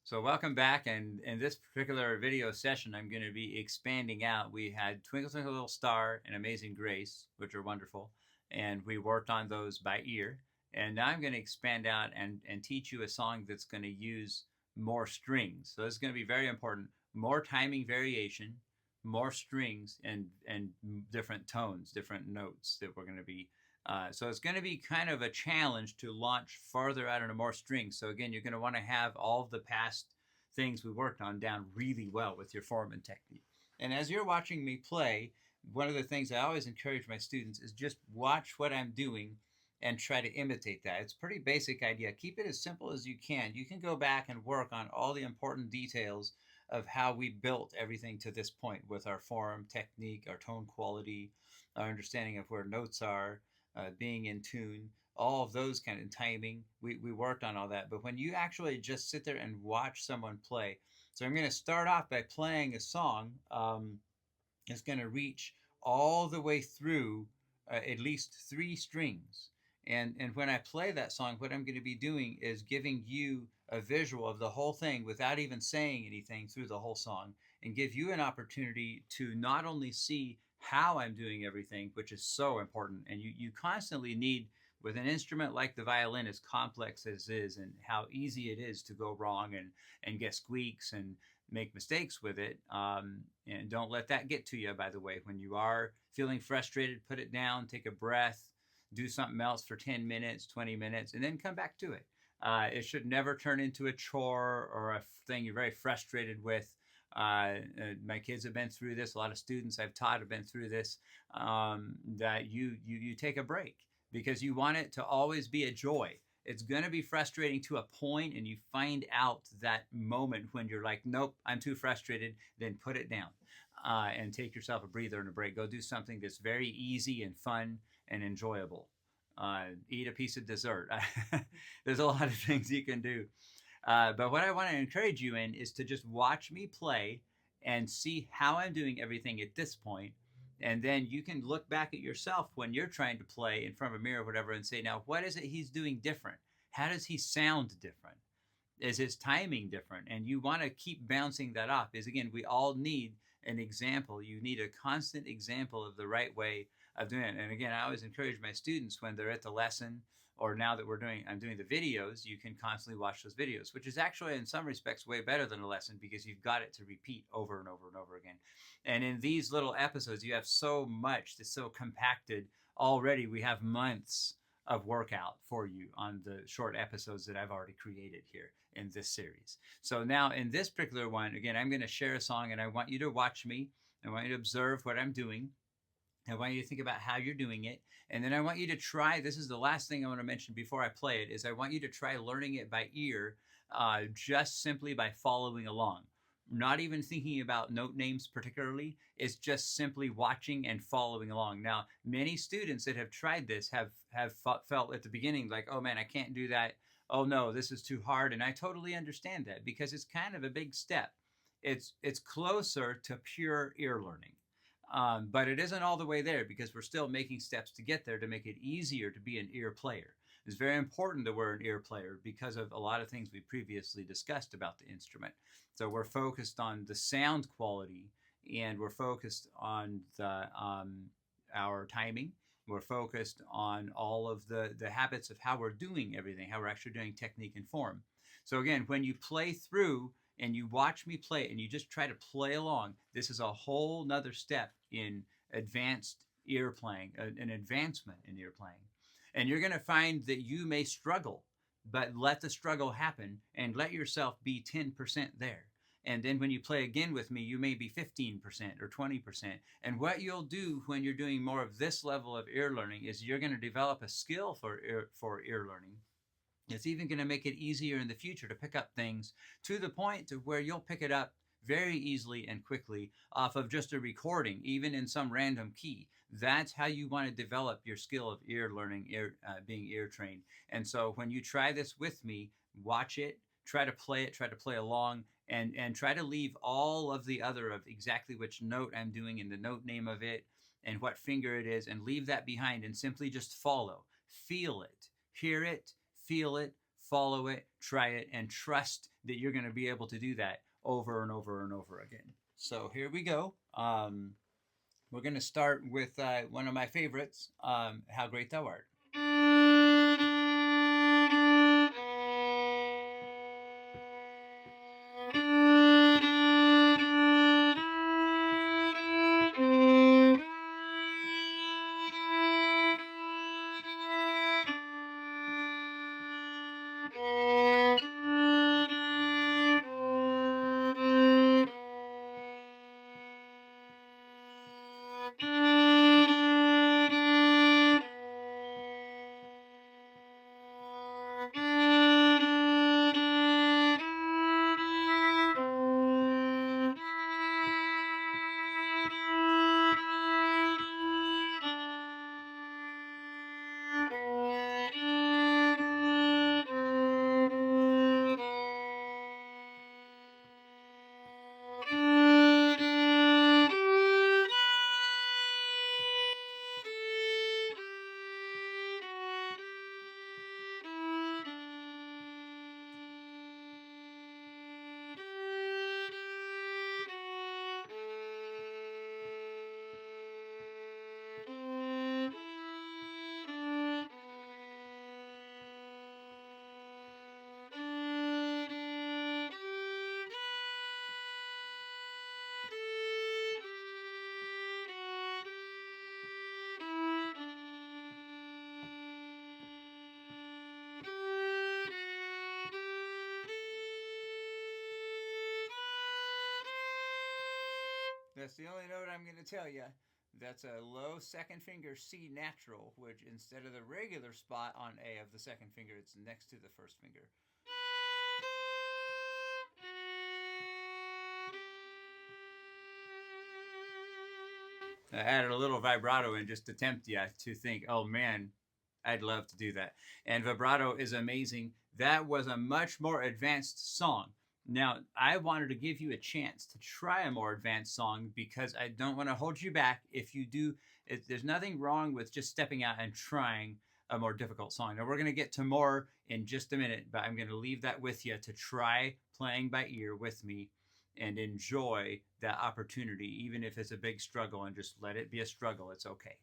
So welcome back, and in this particular video session, I'm going to be expanding out. We had Twinkle Twinkle Little Star and Amazing Grace, which are wonderful, and we worked on those by ear. And now I'm going to expand out and teach you a song that's going to use more strings. So this is going to be very important. More timing variation, more strings, and different tones, different notes that we're going to be so it's going to be kind of a challenge to launch farther out into more strings. So again, you're going to want to have all of the past things we worked on down really well with your form and technique. And as you're watching me play, one of the things I always encourage my students is just watch what I'm doing and try to imitate that. It's a pretty basic idea. Keep it as simple as you can. You can go back and work on all the important details of how we built everything to this point with our form, technique, our tone quality, our understanding of where notes are, being in tune, all of those kind of timing. We worked on all that. But when you actually just sit there and watch someone play, so I'm going to start off by playing a song. It's going to reach all the way through at least three strings. And when I play that song, what I'm going to be doing is giving you a visual of the whole thing without even saying anything through the whole song, and give you an opportunity to not only see how I'm doing everything, which is so important, and you constantly need, with an instrument like the violin, as complex as it is, and how easy it is to go wrong and get squeaks and make mistakes with it. And don't let that get to you, by the way. When you are feeling frustrated, put it down, take a breath, do something else for 10 minutes, 20 minutes, and then come back to it. It should never turn into a chore or a thing you're very frustrated with. My kids have been through this. A lot of students I've taught have been through this. That you take a break because you want it to always be a joy. It's going to be frustrating to a point, and you find out that moment when you're like, nope, I'm too frustrated. Then put it down and take yourself a breather and a break. Go do something that's very easy and fun and enjoyable. Eat a piece of dessert. There's a lot of things you can do. But what I want to encourage you in is to just watch me play and see how I'm doing everything at this point. And then you can look back at yourself when you're trying to play in front of a mirror or whatever and say, now, what is it he's doing different? How does he sound different? Is his timing different? And you want to keep bouncing that off. Because again, we all need an example. You need a constant example of the right way of doing it. And again, I always encourage my students when they're at the lesson, or now that I'm doing the videos, you can constantly watch those videos, which is actually in some respects way better than a lesson because you've got it to repeat over and over and over again. And in these little episodes, you have so much that's so compacted. Already we have months of workout for you on the short episodes that I've already created here in this series. So now in this particular one, again, I'm going to share a song, and I want you to watch me. I want you to observe what I'm doing. I want you to think about how you're doing it. And then I want you to try, this is the last thing I want to mention before I play it, is I want you to try learning it by ear, just simply by following along. Not even thinking about note names particularly. It's just simply watching and following along. Now, many students that have tried this have felt at the beginning like, oh man, I can't do that. Oh no, this is too hard. And I totally understand that because it's kind of a big step. It's closer to pure ear learning. But it isn't all the way there because we're still making steps to get there to make it easier to be an ear player. It's very important that we're an ear player because of a lot of things we previously discussed about the instrument. So we're focused on the sound quality, and we're focused on our timing. We're focused on all of the habits of how we're doing everything, how we're actually doing technique and form. So again, when you play through and you watch me play and you just try to play along, this is a whole nother step in advanced ear playing, an advancement in ear playing. And you're going to find that you may struggle, but let the struggle happen and let yourself be 10% there. And then when you play again with me, you may be 15% or 20%. And what you'll do when you're doing more of this level of ear learning is you're going to develop a skill for ear learning. It's even going to make it easier in the future to pick up things to the point to where you'll pick it up very easily and quickly off of just a recording, even in some random key. That's how you want to develop your skill of ear learning, being ear trained. And so when you try this with me, watch it, try to play along, and try to leave all of the other of exactly which note I'm doing and the note name of it and what finger it is, and leave that behind and simply just follow. Feel it, hear it, feel it, follow it, try it, and trust that you're going to be able to do that over and over and over again. So here we go. We're going to start with one of my favorites, How Great Thou Art. That's the only note I'm going to tell you. That's a low second finger C natural, which instead of the regular spot on A of the second finger, it's next to the first finger. I added a little vibrato in just to tempt you to think, oh man, I'd love to do that. And vibrato is amazing. That was a much more advanced song. Now, I wanted to give you a chance to try a more advanced song because I don't want to hold you back. If you do, there's nothing wrong with just stepping out and trying a more difficult song. Now, we're going to get to more in just a minute, but I'm going to leave that with you to try playing by ear with me and enjoy that opportunity, even if it's a big struggle, and just let it be a struggle. It's okay.